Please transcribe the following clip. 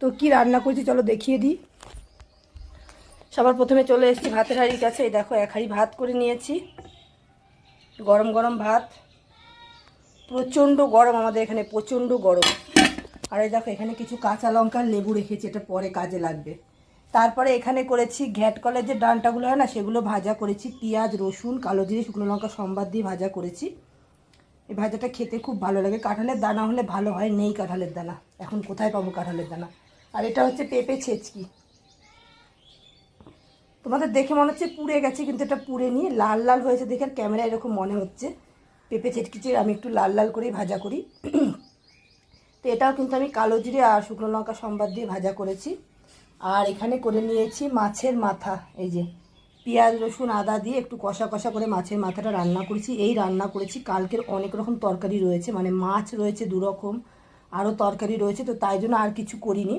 তো কি রান্না করেছি চলো দেখিয়ে দিই। সবার প্রথমে চলে এসেছি ভাতের হাঁড়ির কাছে। এই দেখো 1 হাঁড়ি ভাত করে নিয়েছি, গরম গরম ভাত। প্রচণ্ড গরম আমাদের এখানে, প্রচণ্ড গরম। আর এই দেখো এখানে কিছু কাঁচা লঙ্কার লেবু রেখেছি, এটা পরে কাজে লাগবে। তারপরে এখানে করেছি ঘ্যাট কলের যে ডাঁটাগুলো হয় না, সেগুলো ভাজা করেছি। পেঁয়াজ, রসুন, কালো জিরে, শুকনো লঙ্কা সম্বাদ দিয়ে ভাজা করেছি। এই ভাজাটা খেতে খুব ভালো লাগে। কাঁঠালের দানা হলে ভালো হয়, নেই কাঁঠালের দানা, এখন কোথায় পাবো কাঁঠালের দানা। আর এটা হচ্ছে পেঁপে ছেঁচকি। তোমাদের দেখে মনে হচ্ছে পুড়ে গেছে, কিন্তু এটা পুড়ে নিয়ে লাল লাল হয়েছে দেখে আর ক্যামেরা এরকম মনে হচ্ছে। পেঁপে ছেঁচকিতে আমি একটু লাল লাল করেই ভাজা করি। তো এটাও কিন্তু আমি কালো জিরে আর শুকনো লঙ্কা সম্বাদ দিয়ে ভাজা করেছি। আর এখানে করে নিয়েছি মাছের মাথা। এই যে পেঁয়াজ, রসুন, আদা দিয়ে একটু কষা কষা করে মাছের মাথাটা রান্না করেছি। এই রান্না করেছি, কালকের অনেক রকম তরকারি রয়েছে, মানে মাছ রয়েছে 2 রকম, আরও তরকারি রয়েছে, তো তাই জন্য আর কিছু করিনি।